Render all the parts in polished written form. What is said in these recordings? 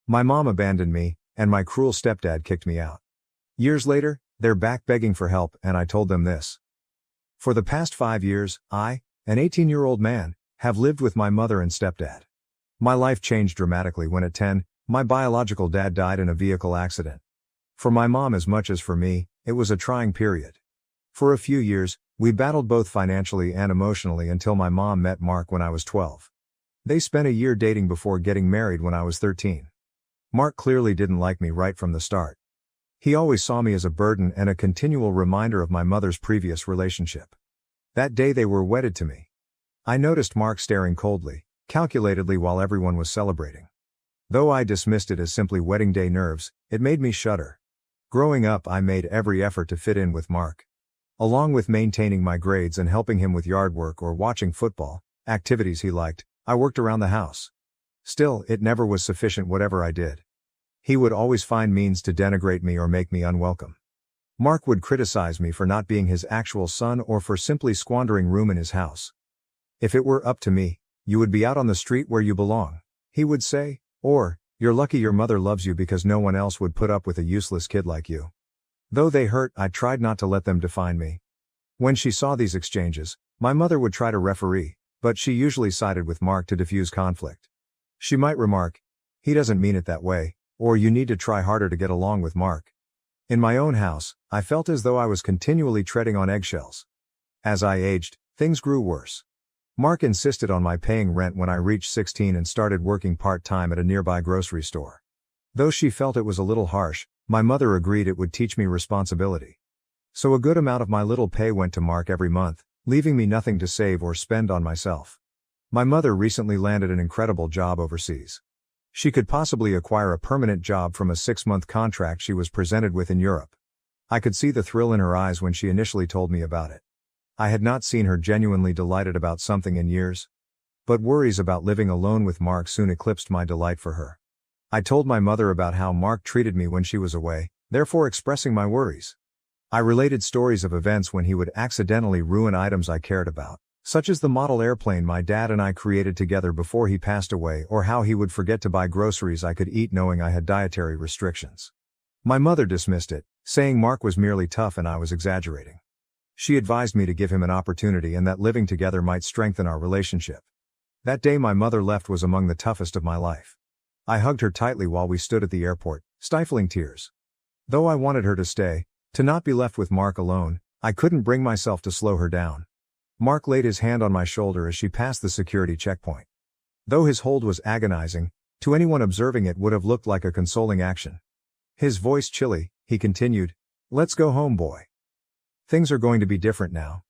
My mom abandoned me, and my cruel stepdad kicked me out. Years later, they're back begging for help, and I told them this. For the past 5 years, I, an 18-year-old man, have lived with my mother and stepdad. My life changed dramatically when at 10, my biological dad died in a vehicle accident. For my mom as much as for me, it was a trying period. For a few years, we battled both financially and emotionally until my mom met Mark when I was 12. They spent a year dating before getting married when I was 13. Mark clearly didn't like me right from the start. He always saw me as a burden and a continual reminder of my mother's previous relationship. That day they were wedded to me. I noticed Mark staring coldly, calculatedly while everyone was celebrating. Though I dismissed it as simply wedding day nerves, it made me shudder. Growing up, I made every effort to fit in with Mark. Along with maintaining my grades and helping him with yard work or watching football, activities he liked, I worked around the house. Still, it never was sufficient whatever I did. He would always find means to denigrate me or make me unwelcome. Mark would criticize me for not being his actual son or for simply squandering room in his house. If it were up to me, you would be out on the street where you belong, he would say, or, you're lucky your mother loves you because no one else would put up with a useless kid like you. Though they hurt, I tried not to let them define me. When she saw these exchanges, my mother would try to referee, but she usually sided with Mark to diffuse conflict. She might remark, he doesn't mean it that way, or you need to try harder to get along with Mark. In my own house, I felt as though I was continually treading on eggshells. As I aged, things grew worse. Mark insisted on my paying rent when I reached 16 and started working part-time at a nearby grocery store. Though she felt it was a little harsh, my mother agreed it would teach me responsibility. So a good amount of my little pay went to Mark every month, leaving me nothing to save or spend on myself. My mother recently landed an incredible job overseas. She could possibly acquire a permanent job from a 6-month contract she was presented with in Europe. I could see the thrill in her eyes when she initially told me about it. I had not seen her genuinely delighted about something in years. But worries about living alone with Mark soon eclipsed my delight for her. I told my mother about how Mark treated me when she was away, therefore expressing my worries. I related stories of events when he would accidentally ruin items I cared about, such as the model airplane my dad and I created together before he passed away, or how he would forget to buy groceries I could eat knowing I had dietary restrictions. My mother dismissed it, saying Mark was merely tough and I was exaggerating. She advised me to give him an opportunity and that living together might strengthen our relationship. That day my mother left was among the toughest of my life. I hugged her tightly while we stood at the airport, stifling tears. Though I wanted her to stay, to not be left with Mark alone, I couldn't bring myself to slow her down. Mark laid his hand on my shoulder as she passed the security checkpoint. Though his hold was agonizing, to anyone observing it would have looked like a consoling action. His voice chilly, he continued, "Let's go home, boy. Things are going to be different now."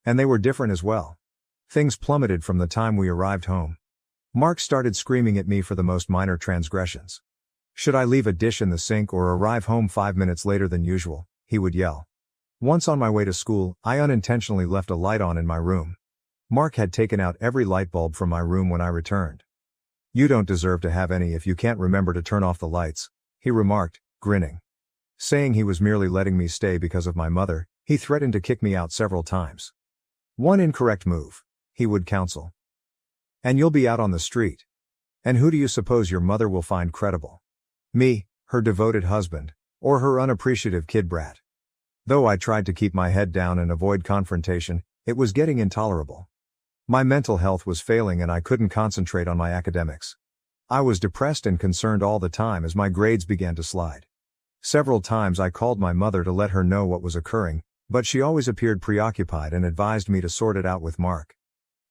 And they were different as well. Things plummeted from the time we arrived home. Mark started screaming at me for the most minor transgressions. Should I leave a dish in the sink or arrive home 5 minutes later than usual, he would yell. Once on my way to school, I unintentionally left a light on in my room. Mark had taken out every light bulb from my room when I returned. "You don't deserve to have any if you can't remember to turn off the lights," he remarked, grinning. Saying he was merely letting me stay because of my mother, he threatened to kick me out several times. "One incorrect move," he would counsel, "and you'll be out on the street. And who do you suppose your mother will find credible? Me, her devoted husband, or her unappreciative kid brat?" Though I tried to keep my head down and avoid confrontation, it was getting intolerable. My mental health was failing and I couldn't concentrate on my academics. I was depressed and concerned all the time as my grades began to slide. Several times I called my mother to let her know what was occurring, but she always appeared preoccupied and advised me to sort it out with Mark.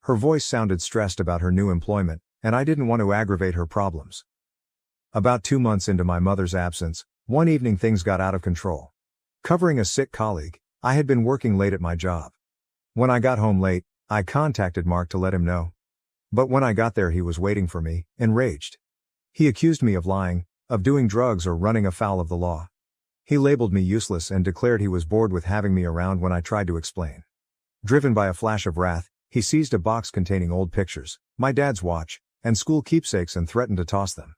Her voice sounded stressed about her new employment, and I didn't want to aggravate her problems. About 2 months into my mother's absence, one evening things got out of control. Covering a sick colleague, I had been working late at my job. When I got home late, I contacted Mark to let him know. But when I got there he was waiting for me, enraged. He accused me of lying, of doing drugs or running afoul of the law. He labeled me useless and declared he was bored with having me around when I tried to explain. Driven by a flash of wrath, he seized a box containing old pictures, my dad's watch, and school keepsakes and threatened to toss them.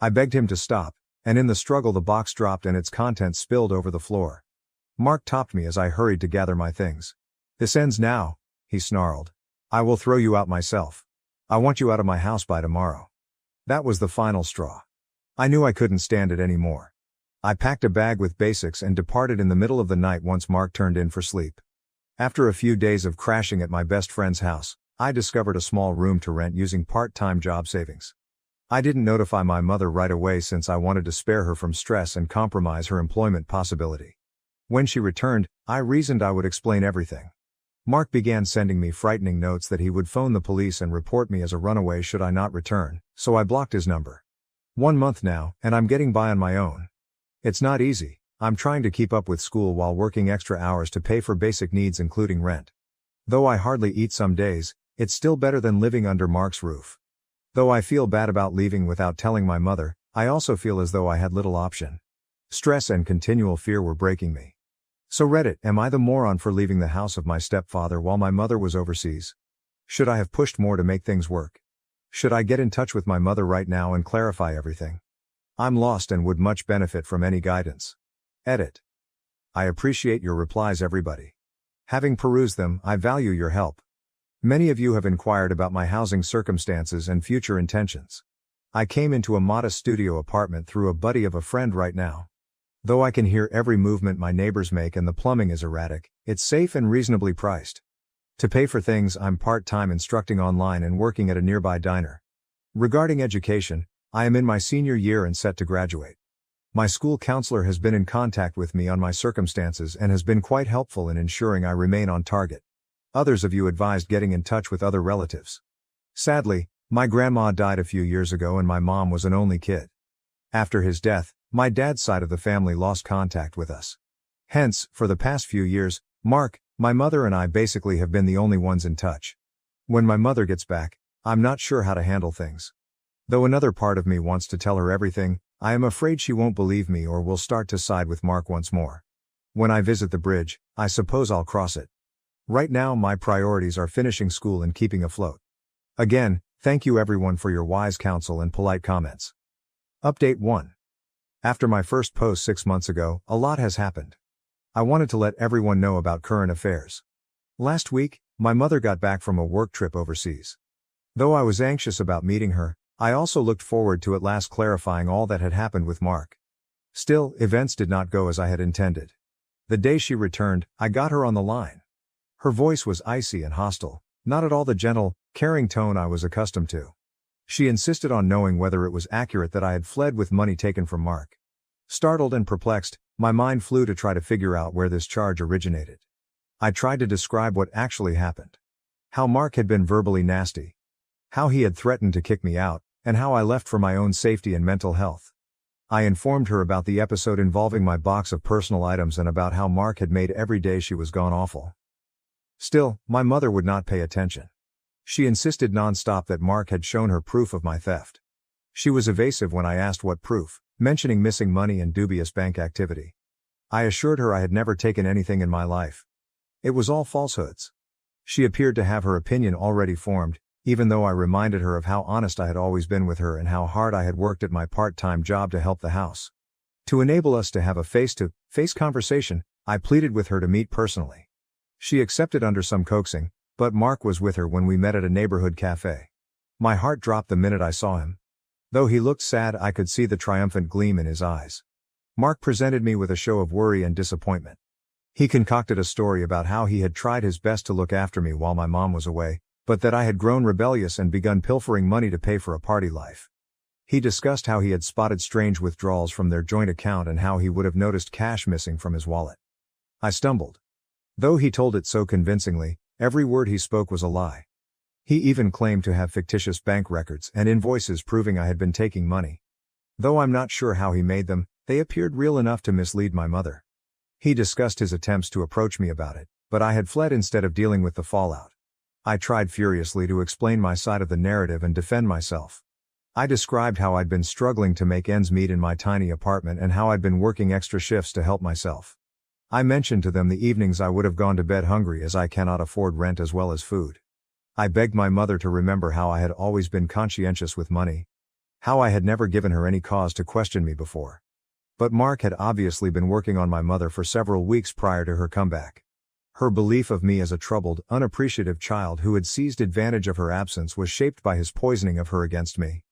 I begged him to stop, and in the struggle the box dropped and its contents spilled over the floor. Mark topped me as I hurried to gather my things. "This ends now," he snarled. "I will throw you out myself. I want you out of my house by tomorrow." That was the final straw. I knew I couldn't stand it anymore. I packed a bag with basics and departed in the middle of the night once Mark turned in for sleep. After a few days of crashing at my best friend's house, I discovered a small room to rent using part-time job savings. I didn't notify my mother right away since I wanted to spare her from stress and compromise her employment possibility. When she returned, I reasoned I would explain everything. Mark began sending me frightening notes that he would phone the police and report me as a runaway should I not return, so I blocked his number. 1 month now, and I'm getting by on my own. It's not easy. I'm trying to keep up with school while working extra hours to pay for basic needs including rent. Though I hardly eat some days, it's still better than living under Mark's roof. Though I feel bad about leaving without telling my mother, I also feel as though I had little option. Stress and continual fear were breaking me. So Reddit, am I the moron for leaving the house of my stepfather while my mother was overseas? Should I have pushed more to make things work? Should I get in touch with my mother right now and clarify everything? I'm lost and would much benefit from any guidance. Edit. I appreciate your replies, everybody. Having perused them, I value your help. Many of you have inquired about my housing circumstances and future intentions. I came into a modest studio apartment through a buddy of a friend right now. Though I can hear every movement my neighbors make and the plumbing is erratic, it's safe and reasonably priced. To pay for things, I'm part-time instructing online and working at a nearby diner. Regarding education, I am in my senior year and set to graduate. My school counselor has been in contact with me on my circumstances and has been quite helpful in ensuring I remain on target. Others of you advised getting in touch with other relatives. Sadly, my grandma died a few years ago and my mom was an only kid. After his death, my dad's side of the family lost contact with us. Hence, for the past few years, Mark, my mother and I basically have been the only ones in touch. When my mother gets back, I'm not sure how to handle things. Though another part of me wants to tell her everything, I am afraid she won't believe me or will start to side with Mark once more. When I visit the bridge, I suppose I'll cross it. Right now my priorities are finishing school and keeping afloat. Again, thank you everyone for your wise counsel and polite comments. Update 1. After my first post 6 months ago, a lot has happened. I wanted to let everyone know about current affairs. Last week, my mother got back from a work trip overseas. Though I was anxious about meeting her, I also looked forward to at last clarifying all that had happened with Mark. Still, events did not go as I had intended. The day she returned, I got her on the line. Her voice was icy and hostile, not at all the gentle, caring tone I was accustomed to. She insisted on knowing whether it was accurate that I had fled with money taken from Mark. Startled and perplexed, my mind flew to try to figure out where this charge originated. I tried to describe what actually happened. How Mark had been verbally nasty. How he had threatened to kick me out, and how I left for my own safety and mental health. I informed her about the episode involving my box of personal items and about how Mark had made every day she was gone awful. Still, my mother would not pay attention. She insisted non-stop that Mark had shown her proof of my theft. She was evasive when I asked what proof, mentioning missing money and dubious bank activity. I assured her I had never taken anything in my life. It was all falsehoods. She appeared to have her opinion already formed, even though I reminded her of how honest I had always been with her and how hard I had worked at my part-time job to help the house. To enable us to have a face-to-face conversation, I pleaded with her to meet personally. She accepted under some coaxing, but Mark was with her when we met at a neighborhood cafe. My heart dropped the minute I saw him. Though he looked sad, I could see the triumphant gleam in his eyes. Mark presented me with a show of worry and disappointment. He concocted a story about how he had tried his best to look after me while my mom was away, but that I had grown rebellious and begun pilfering money to pay for a party life. He discussed how he had spotted strange withdrawals from their joint account and how he would have noticed cash missing from his wallet. I stumbled. Though he told it so convincingly, every word he spoke was a lie. He even claimed to have fictitious bank records and invoices proving I had been taking money. Though I'm not sure how he made them, they appeared real enough to mislead my mother. He discussed his attempts to approach me about it, but I had fled instead of dealing with the fallout. I tried furiously to explain my side of the narrative and defend myself. I described how I'd been struggling to make ends meet in my tiny apartment and how I'd been working extra shifts to help myself. I mentioned to them the evenings I would have gone to bed hungry as I cannot afford rent as well as food. I begged my mother to remember how I had always been conscientious with money. How I had never given her any cause to question me before. But Mark had obviously been working on my mother for several weeks prior to her comeback. Her belief of me as a troubled, unappreciative child who had seized advantage of her absence was shaped by his poisoning of her against me.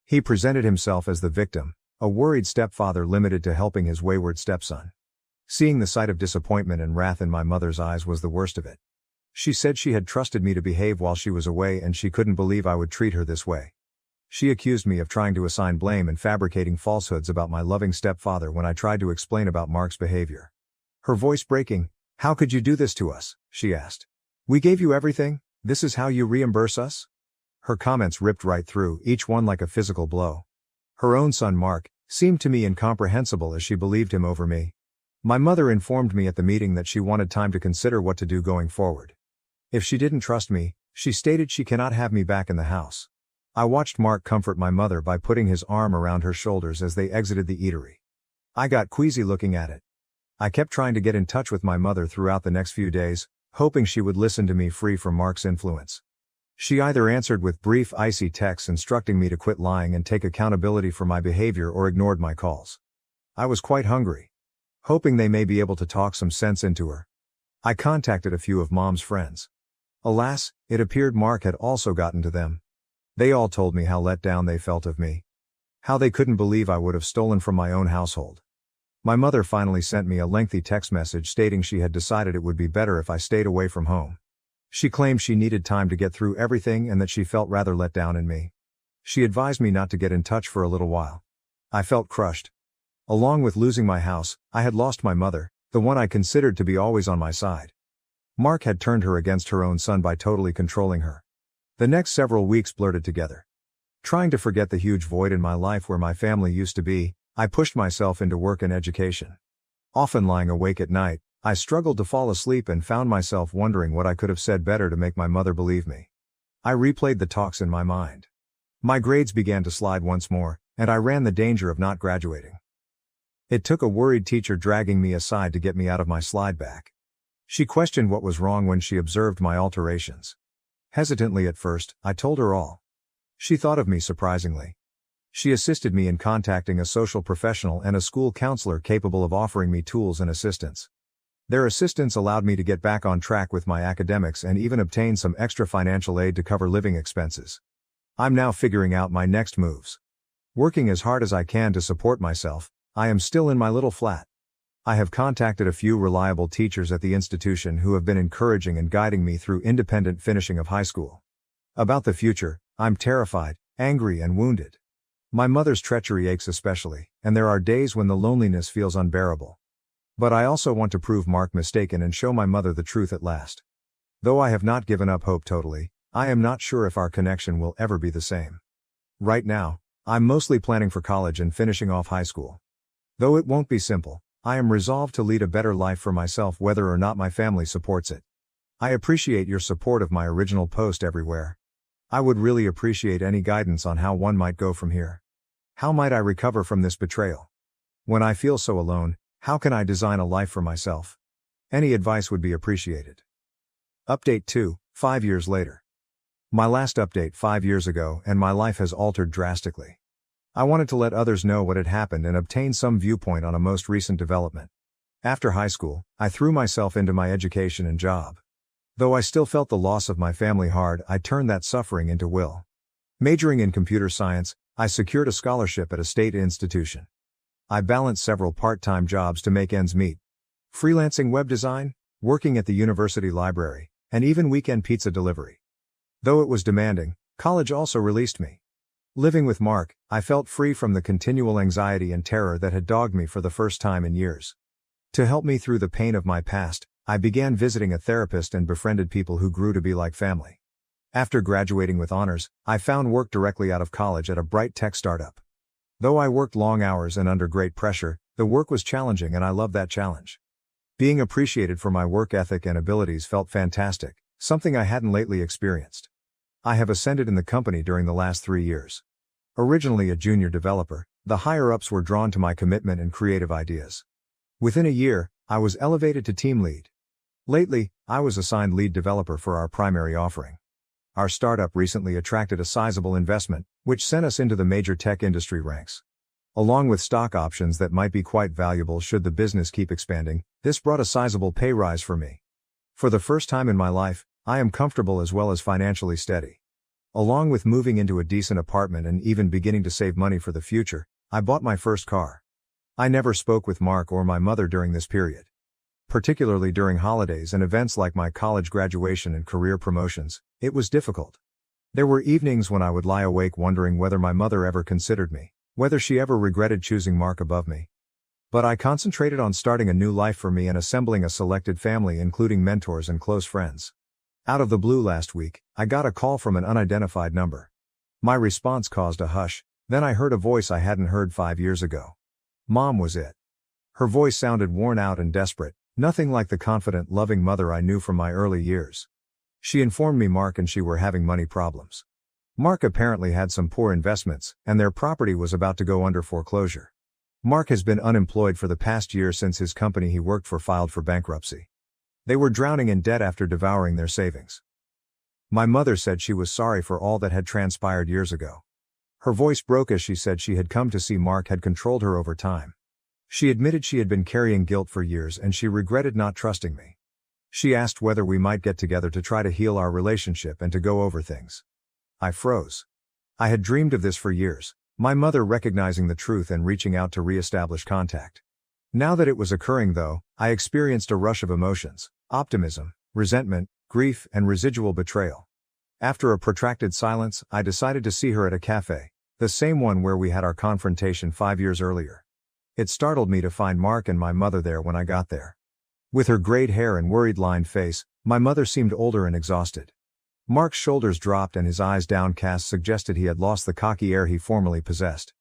He presented himself as the victim, A worried stepfather limited to helping his wayward stepson. Seeing the sight of disappointment and wrath in my mother's eyes was the worst of it. She said she had trusted me to behave while she was away and she couldn't believe I would treat her this way. She accused me of trying to assign blame and fabricating falsehoods about my loving stepfather when I tried to explain about Mark's behavior. Her voice breaking, "How could you do this to us?" she asked. "We gave you everything, this is how you reimburse us?" Her comments ripped right through, each one like a physical blow. Her own son Mark seemed to me incomprehensible as she believed him over me. My mother informed me at the meeting that she wanted time to consider what to do going forward. If she didn't trust me, she stated she cannot have me back in the house. I watched Mark comfort my mother by putting his arm around her shoulders as they exited the eatery. I got queasy looking at it. I kept trying to get in touch with my mother throughout the next few days, hoping she would listen to me free from Mark's influence. She either answered with brief icy texts instructing me to quit lying and take accountability for my behavior or ignored my calls. I was quite hungry. Hoping they may be able to talk some sense into her, I contacted a few of Mom's friends. Alas, it appeared Mark had also gotten to them. They all told me how let down they felt of me. How they couldn't believe I would have stolen from my own household. My mother finally sent me a lengthy text message stating she had decided it would be better if I stayed away from home. She claimed she needed time to get through everything and that she felt rather let down in me. She advised me not to get in touch for a little while. I felt crushed. Along with losing my house, I had lost my mother, the one I considered to be always on my side. Mark had turned her against her own son by totally controlling her. The next several weeks blurted together. Trying to forget the huge void in my life where my family used to be, I pushed myself into work and education. Often lying awake at night, I struggled to fall asleep and found myself wondering what I could have said better to make my mother believe me. I replayed the talks in my mind. My grades began to slide once more, and I ran the danger of not graduating. It took a worried teacher dragging me aside to get me out of my slide back. She questioned what was wrong when she observed my alterations. Hesitantly at first, I told her all. She thought of me surprisingly. She assisted me in contacting a social professional and a school counselor capable of offering me tools and assistance. Their assistance allowed me to get back on track with my academics and even obtain some extra financial aid to cover living expenses. I'm now figuring out my next moves. Working as hard as I can to support myself, I am still in my little flat. I have contacted a few reliable teachers at the institution who have been encouraging and guiding me through independent finishing of high school. About the future, I'm terrified, angry and wounded. My mother's treachery aches especially, and there are days when the loneliness feels unbearable. But I also want to prove Mark mistaken and show my mother the truth at last. Though I have not given up hope totally, I am not sure if our connection will ever be the same. Right now, I'm mostly planning for college and finishing off high school. Though it won't be simple, I am resolved to lead a better life for myself whether or not my family supports it. I appreciate your support of my original post everywhere. I would really appreciate any guidance on how one might go from here. How might I recover from this betrayal? When I feel so alone, how can I design a life for myself? Any advice would be appreciated. Update 2, 5 years later. My last update 5 years ago and my life has altered drastically. I wanted to let others know what had happened and obtain some viewpoint on a most recent development. After high school, I threw myself into my education and job. Though I still felt the loss of my family hard, I turned that suffering into will. Majoring in computer science, I secured a scholarship at a state institution. I balanced several part-time jobs to make ends meet. Freelancing web design, working at the university library, and even weekend pizza delivery. Though it was demanding, college also released me. Living with Mark, I felt free from the continual anxiety and terror that had dogged me for the first time in years. To help me through the pain of my past, I began visiting a therapist and befriended people who grew to be like family. After graduating with honors, I found work directly out of college at a bright tech startup. Though I worked long hours and under great pressure, the work was challenging and I loved that challenge. Being appreciated for my work ethic and abilities felt fantastic, something I hadn't lately experienced. I have ascended in the company during the last 3 years. Originally a junior developer, the higher-ups were drawn to my commitment and creative ideas. Within a year, I was elevated to team lead. Lately, I was assigned lead developer for our primary offering. Our startup recently attracted a sizable investment, which sent us into the major tech industry ranks. Along with stock options that might be quite valuable should the business keep expanding, this brought a sizable pay rise for me. For the first time in my life, I am comfortable as well as financially steady. Along with moving into a decent apartment and even beginning to save money for the future, I bought my first car. I never spoke with Mark or my mother during this period. Particularly during holidays and events like my college graduation and career promotions, it was difficult. There were evenings when I would lie awake wondering whether my mother ever considered me, whether she ever regretted choosing Mark above me. But I concentrated on starting a new life for me and assembling a selected family including mentors and close friends. Out of the blue last week, I got a call from an unidentified number. My response caused a hush, then I heard a voice I hadn't heard 5 years ago. Mom was it. Her voice sounded worn out and desperate, nothing like the confident, loving mother I knew from my early years. She informed me Mark and she were having money problems. Mark apparently had some poor investments, and their property was about to go under foreclosure. Mark has been unemployed for the past year since his company he worked for filed for bankruptcy. They were drowning in debt after devouring their savings. My mother said she was sorry for all that had transpired years ago. Her voice broke as she said she had come to see Mark had controlled her over time. She admitted she had been carrying guilt for years and she regretted not trusting me. She asked whether we might get together to try to heal our relationship and to go over things. I froze. I had dreamed of this for years, my mother recognizing the truth and reaching out to re-establish contact. Now that it was occurring though, I experienced a rush of emotions, optimism, resentment, grief, and residual betrayal. After a protracted silence, I decided to see her at a cafe, the same one where we had our confrontation 5 years earlier. It startled me to find Mark and my mother there when I got there. With her grayed hair and worried lined face, my mother seemed older and exhausted. Mark's shoulders dropped and his eyes downcast suggested he had lost the cocky air he formerly possessed.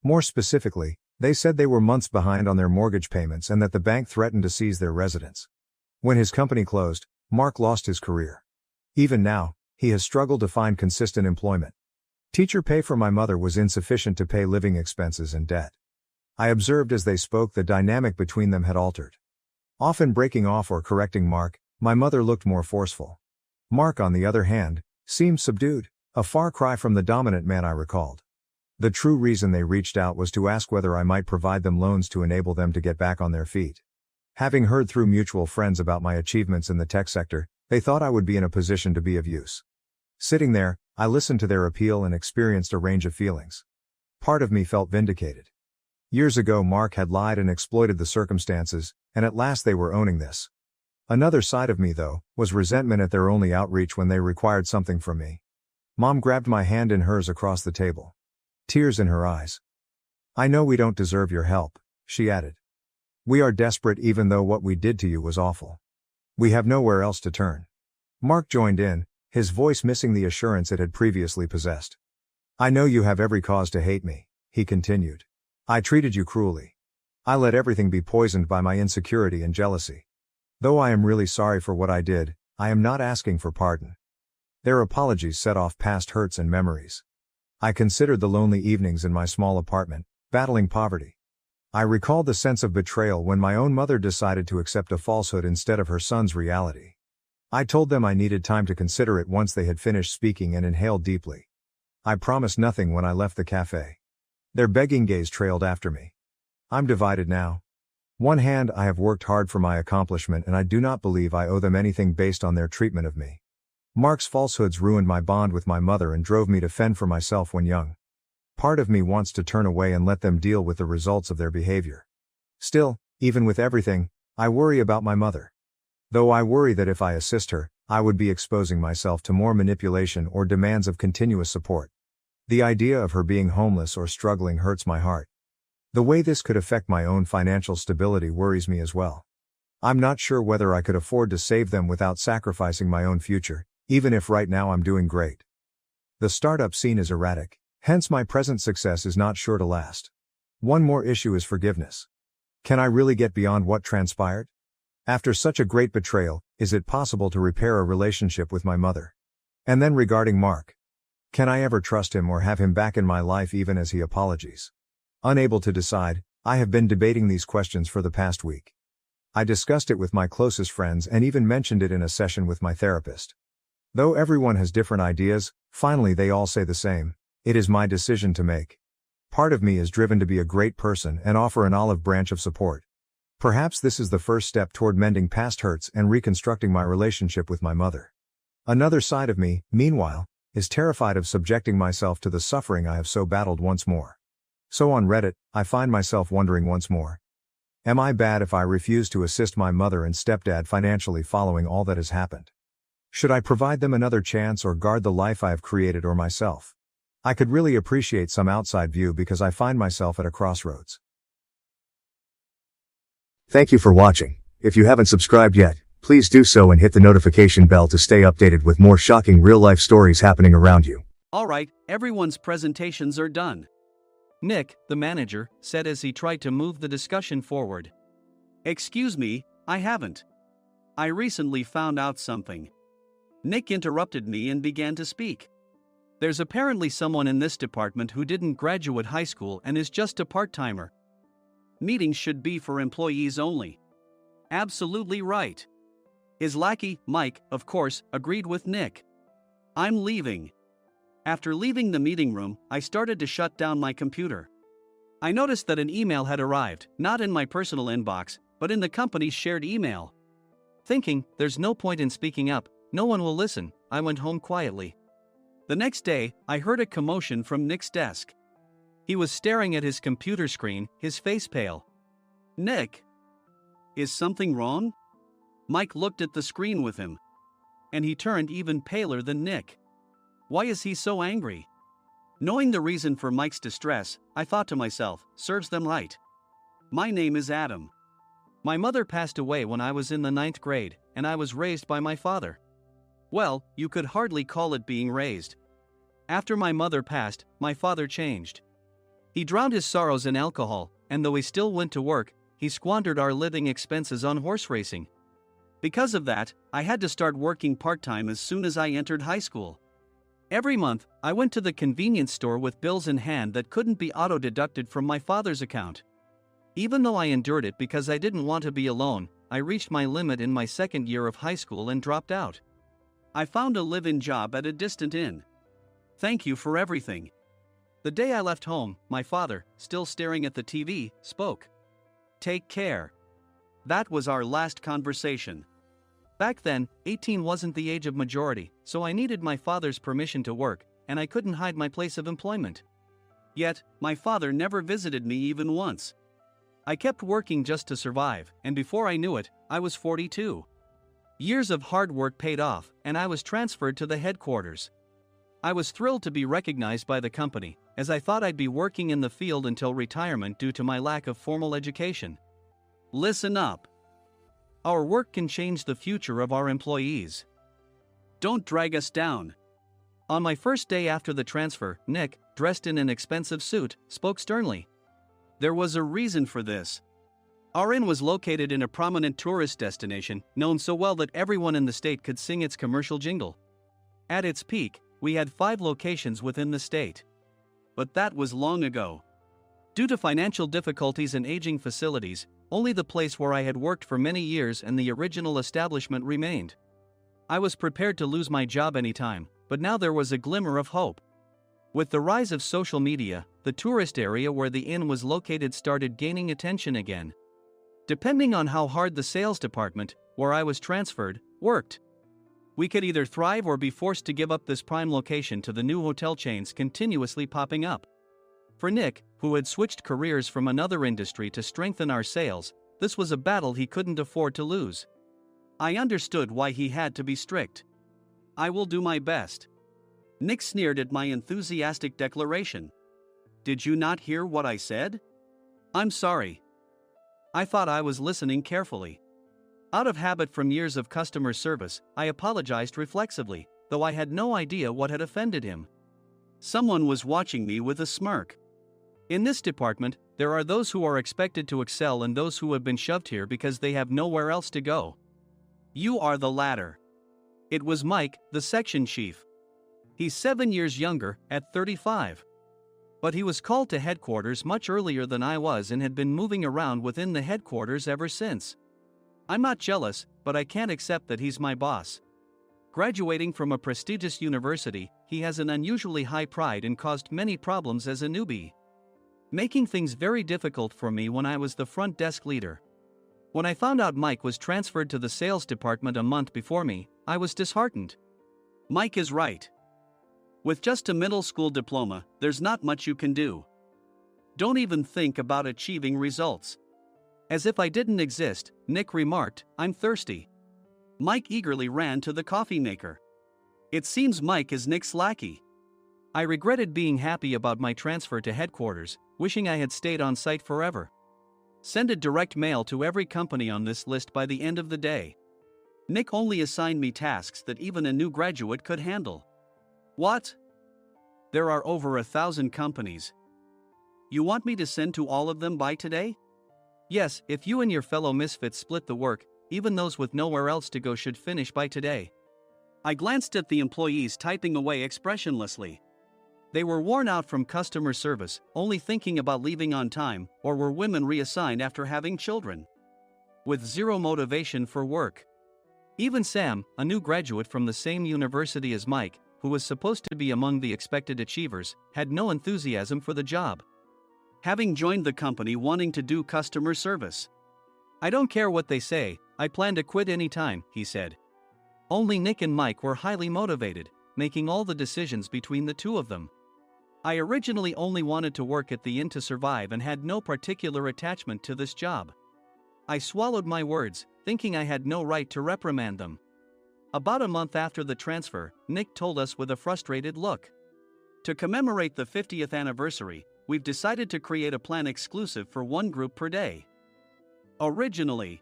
More specifically, they said they were months behind on their mortgage payments and that the bank threatened to seize their residence. When his company closed, Mark lost his career. Even now, he has struggled to find consistent employment. Teacher pay for my mother was insufficient to pay living expenses and debt. I observed as they spoke the dynamic between them had altered. Often breaking off or correcting Mark, my mother looked more forceful. Mark, on the other hand, seemed subdued, a far cry from the dominant man I recalled. The true reason they reached out was to ask whether I might provide them loans to enable them to get back on their feet. Having heard through mutual friends about my achievements in the tech sector, they thought I would be in a position to be of use. Sitting there, I listened to their appeal and experienced a range of feelings. Part of me felt vindicated. Years ago Mark had lied and exploited the circumstances, and at last they were owning this. Another side of me, though, was resentment at their only outreach when they required something from me. Mom grabbed my hand in hers across the table. Tears in her eyes. "I know we don't deserve your help," she added. "We are desperate even though what we did to you was awful. We have nowhere else to turn." Mark joined in, his voice missing the assurance it had previously possessed. "I know you have every cause to hate me," he continued. "I treated you cruelly. I let everything be poisoned by my insecurity and jealousy. Though I am really sorry for what I did, I am not asking for pardon." Their apologies set off past hurts and memories. I considered the lonely evenings in my small apartment, battling poverty. I recalled the sense of betrayal when my own mother decided to accept a falsehood instead of her son's reality. I told them I needed time to consider it once they had finished speaking and inhaled deeply. I promised nothing when I left the cafe. Their begging gaze trailed after me. I'm divided now. One hand, I have worked hard for my accomplishment and I do not believe I owe them anything based on their treatment of me. Mark's falsehoods ruined my bond with my mother and drove me to fend for myself when young. Part of me wants to turn away and let them deal with the results of their behavior. Still, even with everything, I worry about my mother. Though I worry that if I assist her, I would be exposing myself to more manipulation or demands of continuous support. The idea of her being homeless or struggling hurts my heart. The way this could affect my own financial stability worries me as well. I'm not sure whether I could afford to save them without sacrificing my own future, even if right now I'm doing great. The startup scene is erratic, hence my present success is not sure to last. One more issue is forgiveness. Can I really get beyond what transpired? After such a great betrayal, is it possible to repair a relationship with my mother? And then regarding Mark. Can I ever trust him or have him back in my life even as he apologies? Unable to decide, I have been debating these questions for the past week. I discussed it with my closest friends and even mentioned it in a session with my therapist. Though everyone has different ideas, finally they all say the same: it is my decision to make. Part of me is driven to be a great person and offer an olive branch of support. Perhaps this is the first step toward mending past hurts and reconstructing my relationship with my mother. Another side of me, meanwhile, is terrified of subjecting myself to the suffering I have so battled once more. So on Reddit, I find myself wondering once more. Am I bad if I refuse to assist my mother and stepdad financially following all that has happened? Should I provide them another chance or guard the life I have created or myself? I could really appreciate some outside view because I find myself at a crossroads. Thank you for watching. If you haven't subscribed yet, please do so and hit the notification bell to stay updated with more shocking real-life stories happening around you. Alright, everyone's presentations are done. Nick, the manager, said as he tried to move the discussion forward. Excuse me, I haven't. I recently found out something. Nick interrupted me and began to speak. There's apparently someone in this department who didn't graduate high school and is just a part-timer. Meetings should be for employees only. Absolutely right. His lackey, Mike, of course, agreed with Nick. I'm leaving. After leaving the meeting room, I started to shut down my computer. I noticed that an email had arrived, not in my personal inbox, but in the company's shared email. Thinking, there's no point in speaking up, no one will listen, I went home quietly. The next day, I heard a commotion from Nick's desk. He was staring at his computer screen, his face pale. Nick! Is something wrong? Mike looked at the screen with him. And he turned even paler than Nick. Why is he so angry? Knowing the reason for Mike's distress, I thought to myself, serves them right. My name is Adam. My mother passed away when I was in the 9th grade, and I was raised by my father. Well, you could hardly call it being raised. After my mother passed, my father changed. He drowned his sorrows in alcohol, and though he still went to work, he squandered our living expenses on horse racing. Because of that, I had to start working part-time as soon as I entered high school. Every month, I went to the convenience store with bills in hand that couldn't be auto-deducted from my father's account. Even though I endured it because I didn't want to be alone, I reached my limit in my 2nd year of high school and dropped out. I found a live-in job at a distant inn. Thank you for everything. The day I left home, my father, still staring at the TV, spoke. Take care. That was our last conversation. Back then, 18 wasn't the age of majority, so I needed my father's permission to work, and I couldn't hide my place of employment. Yet, my father never visited me even once. I kept working just to survive, and before I knew it, I was 42. Years of hard work paid off, and I was transferred to the headquarters. I was thrilled to be recognized by the company, as I thought I'd be working in the field until retirement due to my lack of formal education. Listen up. Our work can change the future of our employees. Don't drag us down. On my first day after the transfer, Nick, dressed in an expensive suit, spoke sternly. There was a reason for this. Our inn was located in a prominent tourist destination, known so well that everyone in the state could sing its commercial jingle. At its peak, we had 5 locations within the state. But that was long ago. Due to financial difficulties and aging facilities, only the place where I had worked for many years and the original establishment remained. I was prepared to lose my job anytime, but now there was a glimmer of hope. With the rise of social media, the tourist area where the inn was located started gaining attention again. Depending on how hard the sales department, where I was transferred, worked, we could either thrive or be forced to give up this prime location to the new hotel chains continuously popping up. For Nick, who had switched careers from another industry to strengthen our sales, this was a battle he couldn't afford to lose. I understood why he had to be strict. I will do my best. Nick sneered at my enthusiastic declaration. Did you not hear what I said? I'm sorry. I thought I was listening carefully. Out of habit from years of customer service, I apologized reflexively, though I had no idea what had offended him. Someone was watching me with a smirk. In this department, there are those who are expected to excel and those who have been shoved here because they have nowhere else to go. You are the latter. It was Mike, the section chief. He's 7 years younger, at 35. But he was called to headquarters much earlier than I was and had been moving around within the headquarters ever since. I'm not jealous, but I can't accept that he's my boss. Graduating from a prestigious university, he has an unusually high pride and caused many problems as a newbie, making things very difficult for me when I was the front desk leader. When I found out Mike was transferred to the sales department a month before me, I was disheartened. Mike is right. With just a middle school diploma, there's not much you can do. Don't even think about achieving results. As if I didn't exist, Nick remarked, I'm thirsty. Mike eagerly ran to the coffee maker. It seems Mike is Nick's lackey. I regretted being happy about my transfer to headquarters, wishing I had stayed on site forever. Send a direct mail to every company on this list by the end of the day. Nick only assigned me tasks that even a new graduate could handle. What? There are over 1,000 companies. You want me to send to all of them by today? Yes, if you and your fellow misfits split the work, even those with nowhere else to go should finish by today. I glanced at the employees typing away expressionlessly. They were worn out from customer service, only thinking about leaving on time, or were women reassigned after having children. With zero motivation for work. Even Sam, a new graduate from the same university as Mike, who was supposed to be among the expected achievers, had no enthusiasm for the job. Having joined the company wanting to do customer service. I don't care what they say, I plan to quit anytime, he said. Only Nick and Mike were highly motivated, making all the decisions between the two of them. I originally only wanted to work at the inn to survive and had no particular attachment to this job. I swallowed my words, thinking I had no right to reprimand them. About a month after the transfer, Nick told us with a frustrated look. To commemorate the 50th anniversary, we've decided to create a plan exclusive for one group per day. Originally,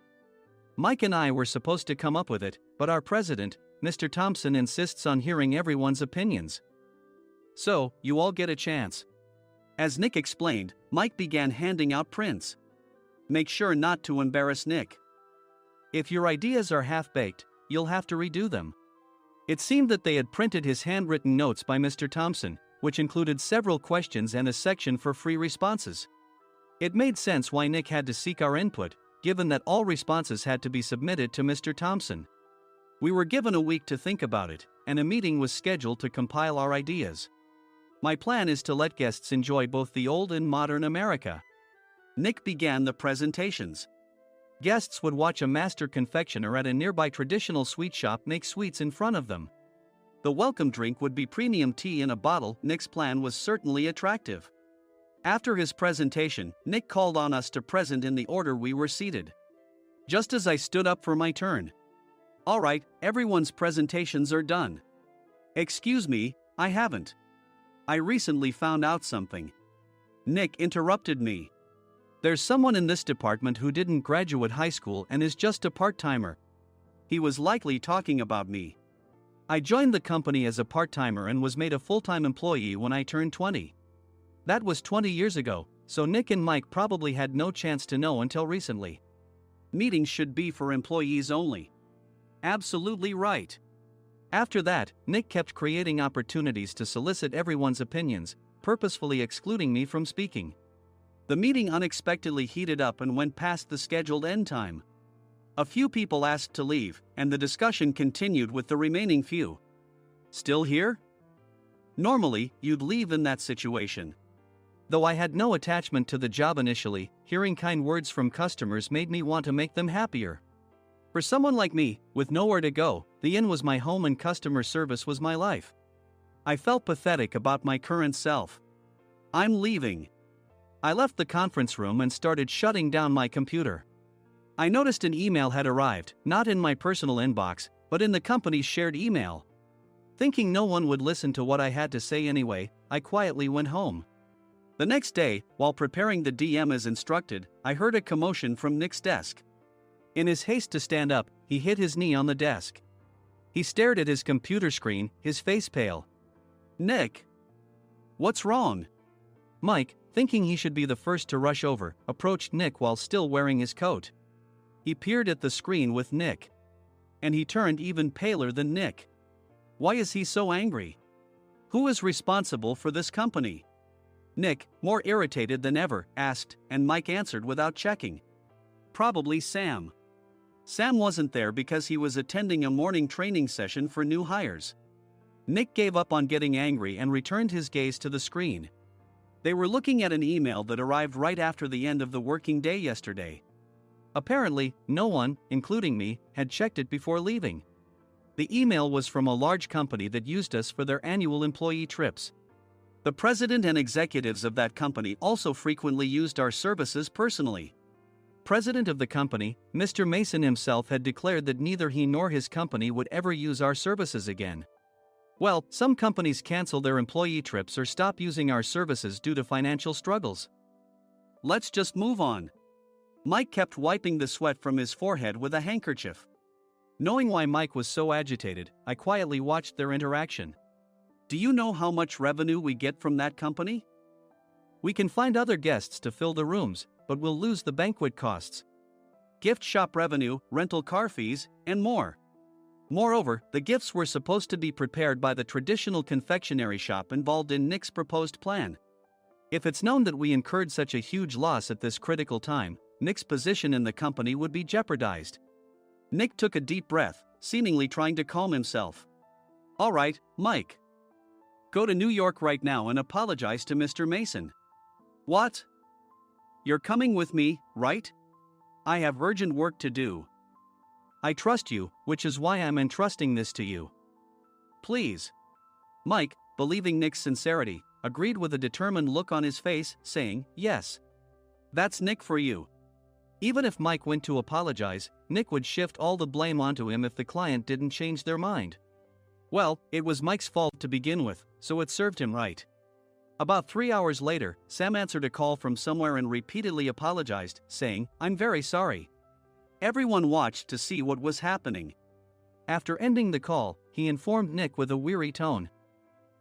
Mike and I were supposed to come up with it, but our president, Mr. Thompson, insists on hearing everyone's opinions. So, you all get a chance. As Nick explained, Mike began handing out prints. Make sure not to embarrass Nick. If your ideas are half-baked, you'll have to redo them. It seemed that they had printed his handwritten notes by Mr. Thompson, which included several questions and a section for free responses. It made sense why Nick had to seek our input, given that all responses had to be submitted to Mr. Thompson. We were given a week to think about it, and a meeting was scheduled to compile our ideas. My plan is to let guests enjoy both the old and modern America. Nick began the presentations. Guests would watch a master confectioner at a nearby traditional sweet shop make sweets in front of them. The welcome drink would be premium tea in a bottle. Nick's plan was certainly attractive. After his presentation, Nick called on us to present in the order we were seated. Just as I stood up for my turn. All right, everyone's presentations are done. Excuse me, I haven't. I recently found out something. Nick interrupted me. There's someone in this department who didn't graduate high school and is just a part-timer. He was likely talking about me. I joined the company as a part-timer and was made a full-time employee when I turned 20. That was 20 years ago, so Nick and Mike probably had no chance to know until recently. Meetings should be for employees only. Absolutely right. After that, Nick kept creating opportunities to solicit everyone's opinions, purposefully excluding me from speaking. The meeting unexpectedly heated up and went past the scheduled end time. A few people asked to leave, and the discussion continued with the remaining few. Still here? Normally, you'd leave in that situation. Though I had no attachment to the job initially, hearing kind words from customers made me want to make them happier. For someone like me, with nowhere to go, the inn was my home and customer service was my life. I felt pathetic about my current self. I'm leaving. I left the conference room and started shutting down my computer. I noticed an email had arrived, not in my personal inbox, but in the company's shared email. Thinking no one would listen to what I had to say anyway, I quietly went home. The next day, while preparing the DM as instructed, I heard a commotion from Nick's desk. In his haste to stand up, he hit his knee on the desk. He stared at his computer screen, his face pale. Nick! What's wrong? Mike, thinking he should be the first to rush over, approached Nick while still wearing his coat. He peered at the screen with Nick. And he turned even paler than Nick. Why is he so angry? Who is responsible for this company? Nick, more irritated than ever, asked, and Mike answered without checking. Probably Sam. Sam wasn't there because he was attending a morning training session for new hires. Nick gave up on getting angry and returned his gaze to the screen. They were looking at an email that arrived right after the end of the working day yesterday. Apparently, no one, including me, had checked it before leaving. The email was from a large company that used us for their annual employee trips. The president and executives of that company also frequently used our services personally. President of the company, Mr. Mason himself had declared that neither he nor his company would ever use our services again. Well, some companies cancel their employee trips or stop using our services due to financial struggles. Let's just move on. Mike kept wiping the sweat from his forehead with a handkerchief. Knowing why Mike was so agitated, I quietly watched their interaction. Do you know how much revenue we get from that company? We can find other guests to fill the rooms, but we'll lose the banquet costs, gift shop revenue, rental car fees, and more. Moreover, the gifts were supposed to be prepared by the traditional confectionery shop involved in Nick's proposed plan. If it's known that we incurred such a huge loss at this critical time, Nick's position in the company would be jeopardized. Nick took a deep breath, seemingly trying to calm himself. All right, Mike. Go to New York right now and apologize to Mr. Mason. What? You're coming with me, right? I have urgent work to do. I trust you, which is why I'm entrusting this to you. Please. Mike, believing Nick's sincerity, agreed with a determined look on his face, saying, yes. That's Nick for you. Even if Mike went to apologize, Nick would shift all the blame onto him if the client didn't change their mind. Well, it was Mike's fault to begin with, so it served him right. About 3 hours later, Sam answered a call from somewhere and repeatedly apologized, saying, I'm very sorry. Everyone watched to see what was happening. After ending the call, he informed Nick with a weary tone.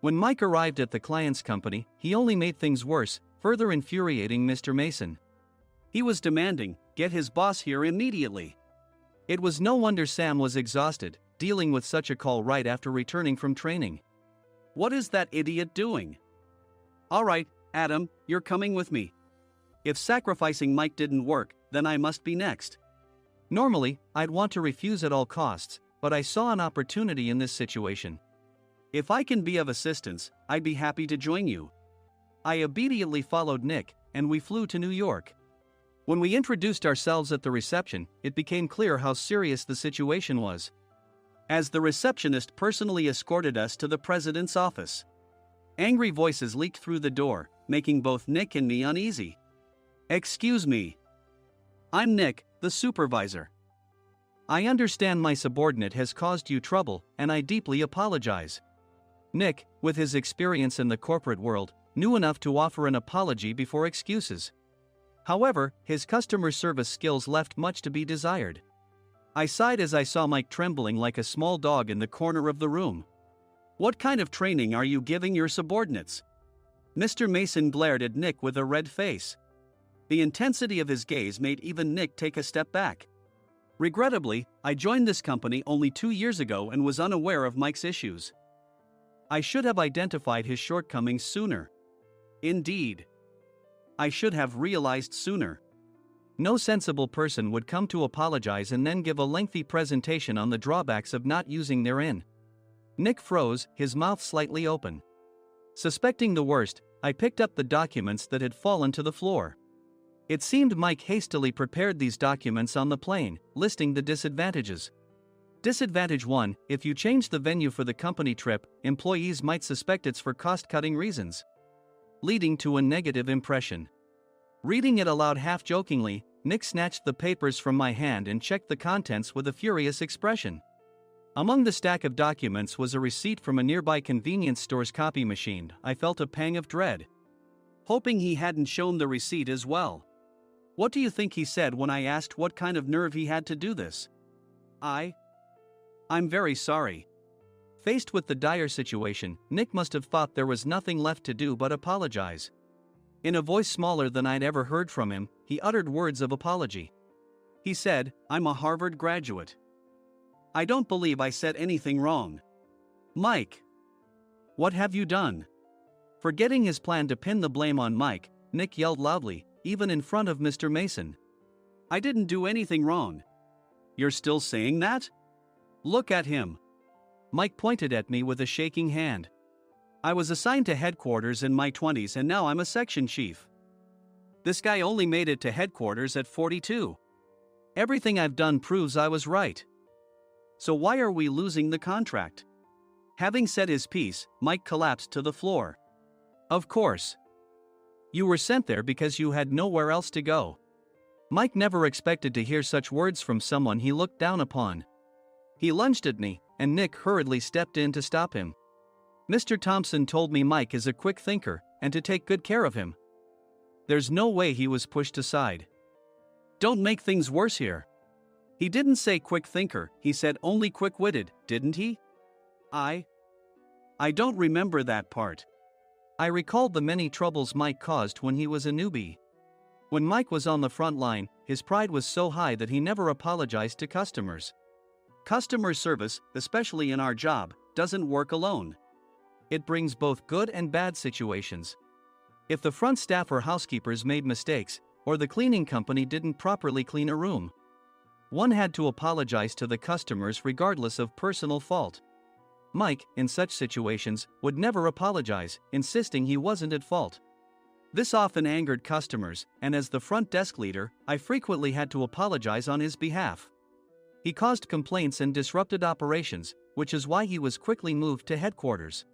When Mike arrived at the client's company, he only made things worse, further infuriating Mr. Mason. He was demanding, get his boss here immediately. It was no wonder Sam was exhausted, dealing with such a call right after returning from training. What is that idiot doing? All right, Adam, you're coming with me. If sacrificing Mike didn't work, then I must be next. Normally, I'd want to refuse at all costs, but I saw an opportunity in this situation. If I can be of assistance, I'd be happy to join you. I obediently followed Nick, and we flew to New York. When we introduced ourselves at the reception, it became clear how serious the situation was, as the receptionist personally escorted us to the president's office. Angry voices leaked through the door, making both Nick and me uneasy. Excuse me. I'm Nick, the supervisor. I understand my subordinate has caused you trouble, and I deeply apologize. Nick, with his experience in the corporate world, knew enough to offer an apology before excuses. However, his customer service skills left much to be desired. I sighed as I saw Mike trembling like a small dog in the corner of the room. What kind of training are you giving your subordinates? Mr. Mason glared at Nick with a red face. The intensity of his gaze made even Nick take a step back. Regrettably, I joined this company only 2 years ago and was unaware of Mike's issues. I should have identified his shortcomings sooner. Indeed. I should have realized sooner. No sensible person would come to apologize and then give a lengthy presentation on the drawbacks of not using their inn. Nick froze, his mouth slightly open. Suspecting the worst, I picked up the documents that had fallen to the floor. It seemed Mike hastily prepared these documents on the plane, listing the disadvantages. Disadvantage 1: if you change the venue for the company trip, employees might suspect it's for cost-cutting reasons, leading to a negative impression. Reading it aloud half-jokingly, Nick snatched the papers from my hand and checked the contents with a furious expression. Among the stack of documents was a receipt from a nearby convenience store's copy machine. I felt a pang of dread, hoping he hadn't shown the receipt as well. What do you think he said when I asked what kind of nerve he had to do this? I'm very sorry. Faced with the dire situation, Nick must have thought there was nothing left to do but apologize. In a voice smaller than I'd ever heard from him, he uttered words of apology. He said, I'm a Harvard graduate. I don't believe I said anything wrong. Mike, what have you done? Forgetting his plan to pin the blame on Mike, Nick yelled loudly, even in front of Mr. Mason. I didn't do anything wrong. You're still saying that? Look at him. Mike pointed at me with a shaking hand. I was assigned to headquarters in my 20s and now I'm a section chief. This guy only made it to headquarters at 42. Everything I've done proves I was right. So why are we losing the contract? Having said his piece, Mike collapsed to the floor. Of course. You were sent there because you had nowhere else to go. Mike never expected to hear such words from someone he looked down upon. He lunged at me, and Nick hurriedly stepped in to stop him. Mr. Thompson told me Mike is a quick thinker, and to take good care of him. There's no way he was pushed aside. Don't make things worse here. He didn't say quick thinker, he said only quick-witted, didn't he? I don't remember that part. I recalled the many troubles Mike caused when he was a newbie. When Mike was on the front line, his pride was so high that he never apologized to customers. Customer service, especially in our job, doesn't work alone. It brings both good and bad situations. If the front staff or housekeepers made mistakes, or the cleaning company didn't properly clean a room, one had to apologize to the customers regardless of personal fault. Mike, in such situations, would never apologize, insisting he wasn't at fault. This often angered customers, and as the front desk leader, I frequently had to apologize on his behalf. He caused complaints and disrupted operations, which is why he was quickly moved to headquarters.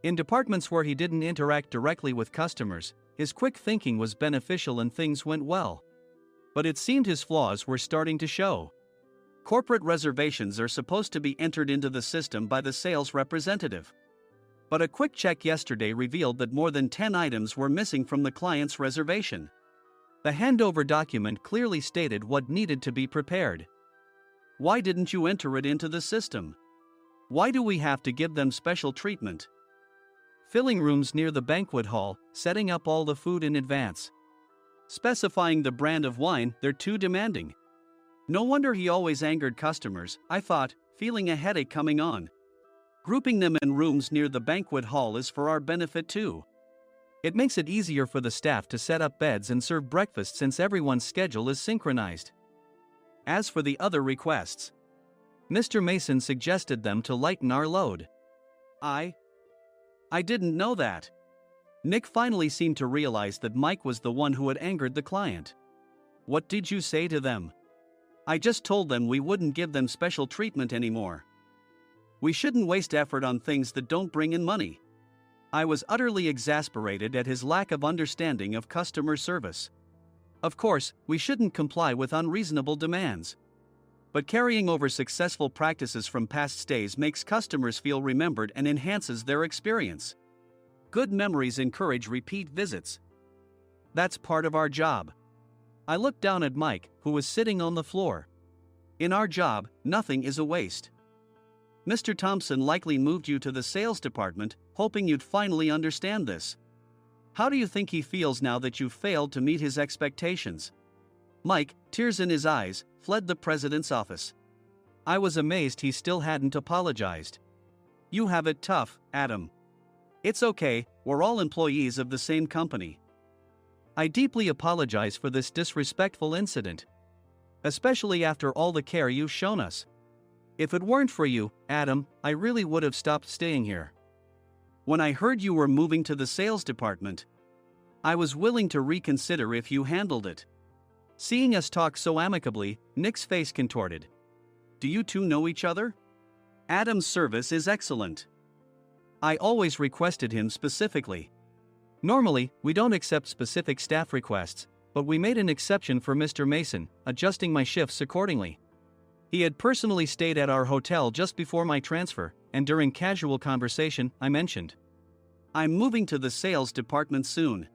In departments where he didn't interact directly with customers, his quick thinking was beneficial and things went well. But it seemed his flaws were starting to show. Corporate reservations are supposed to be entered into the system by the sales representative. But a quick check yesterday revealed that more than 10 items were missing from the client's reservation. The handover document clearly stated what needed to be prepared. Why didn't you enter it into the system? Why do we have to give them special treatment? Filling rooms near the banquet hall, setting up all the food in advance. Specifying the brand of wine, they're too demanding. No wonder he always angered customers, I thought, feeling a headache coming on. Grouping them in rooms near the banquet hall is for our benefit too. It makes it easier for the staff to set up beds and serve breakfast since everyone's schedule is synchronized. As for the other requests, Mr. Mason suggested them to lighten our load. I didn't know that. Nick finally seemed to realize that Mike was the one who had angered the client. What did you say to them? I just told them we wouldn't give them special treatment anymore. We shouldn't waste effort on things that don't bring in money. I was utterly exasperated at his lack of understanding of customer service. Of course, we shouldn't comply with unreasonable demands. But carrying over successful practices from past stays makes customers feel remembered and enhances their experience. Good memories encourage repeat visits. That's part of our job. I looked down at Mike, who was sitting on the floor. In our job, nothing is a waste. Mr. Thompson likely moved you to the sales department, hoping you'd finally understand this. How do you think he feels now that you failed to meet his expectations? Mike, tears in his eyes, fled the president's office. I was amazed he still hadn't apologized. You have it tough, Adam. It's okay, we're all employees of the same company. I deeply apologize for this disrespectful incident. Especially after all the care you've shown us. If it weren't for you, Adam, I really would have stopped staying here. When I heard you were moving to the sales department, I was willing to reconsider if you handled it. Seeing us talk so amicably, Nick's face contorted. Do you two know each other? Adam's service is excellent. I always requested him specifically. Normally, we don't accept specific staff requests, but we made an exception for Mr. Mason, adjusting my shifts accordingly. He had personally stayed at our hotel just before my transfer, and during casual conversation, I mentioned, I'm moving to the sales department soon.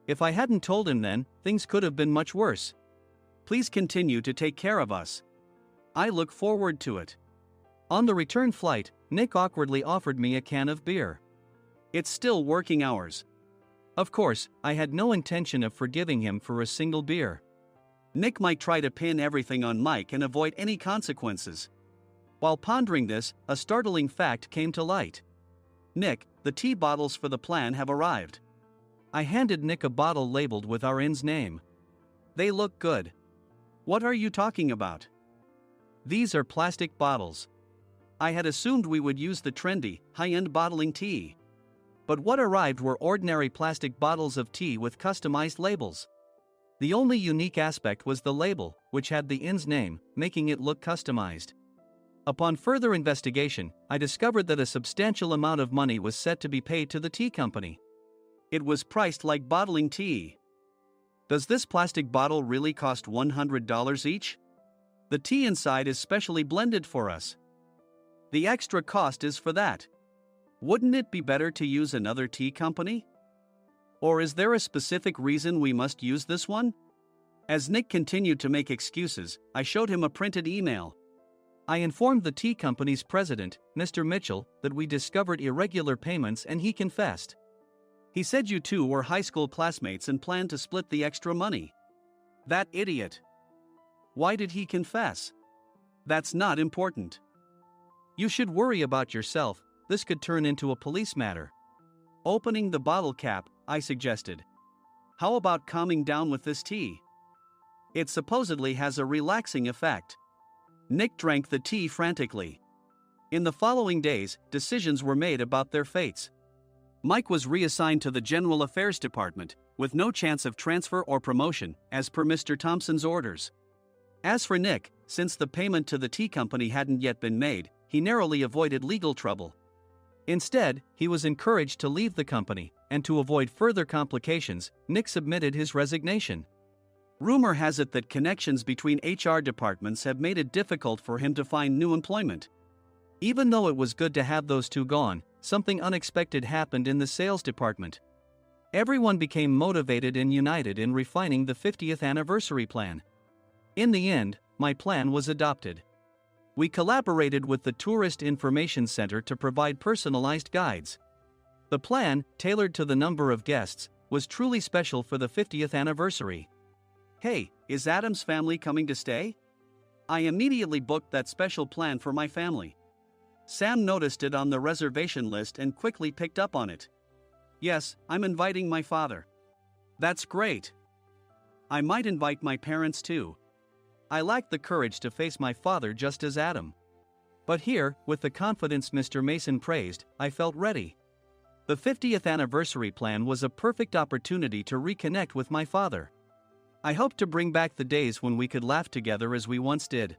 If I hadn't told him then, things could have been much worse. Please continue to take care of us. I look forward to it. On the return flight, Nick awkwardly offered me a can of beer. It's still working hours. Of course, I had no intention of forgiving him for a single beer. Nick might try to pin everything on Mike and avoid any consequences. While pondering this, a startling fact came to light. Nick, the tea bottles for the plan have arrived. I handed Nick a bottle labeled with our inn's name. They look good. What are you talking about? These are plastic bottles. I had assumed we would use the trendy, high-end bottling tea. But what arrived were ordinary plastic bottles of tea with customized labels. The only unique aspect was the label, which had the inn's name, making it look customized. Upon further investigation, I discovered that a substantial amount of money was set to be paid to the tea company. It was priced like bottling tea. Does this plastic bottle really cost $100 each? The tea inside is specially blended for us. The extra cost is for that. Wouldn't it be better to use another tea company? Or is there a specific reason we must use this one? As Nick continued to make excuses, I showed him a printed email. I informed the tea company's president, Mr. Mitchell, that we discovered irregular payments and he confessed. He said you two were high school classmates and planned to split the extra money. That idiot. Why did he confess? That's not important. You should worry about yourself, this could turn into a police matter. Opening the bottle cap, I suggested. How about calming down with this tea? It supposedly has a relaxing effect. Nick drank the tea frantically. In the following days, decisions were made about their fates. Mike was reassigned to the General Affairs Department, with no chance of transfer or promotion, as per Mr. Thompson's orders. As for Nick, since the payment to the tea company hadn't yet been made, he narrowly avoided legal trouble. Instead, he was encouraged to leave the company, and to avoid further complications, Nick submitted his resignation. Rumor has it that connections between HR departments have made it difficult for him to find new employment. Even though it was good to have those two gone, something unexpected happened in the sales department. Everyone became motivated and united in refining the 50th anniversary plan. In the end, my plan was adopted. We collaborated with the Tourist Information Center to provide personalized guides. The plan, tailored to the number of guests, was truly special for the 50th anniversary. Hey, is Adam's family coming to stay? I immediately booked that special plan for my family. Sam noticed it on the reservation list and quickly picked up on it. Yes, I'm inviting my father. That's great. I might invite my parents too. I lacked the courage to face my father just as Adam. But here, with the confidence Mr. Mason praised, I felt ready. The 50th anniversary plan was a perfect opportunity to reconnect with my father. I hoped to bring back the days when we could laugh together as we once did.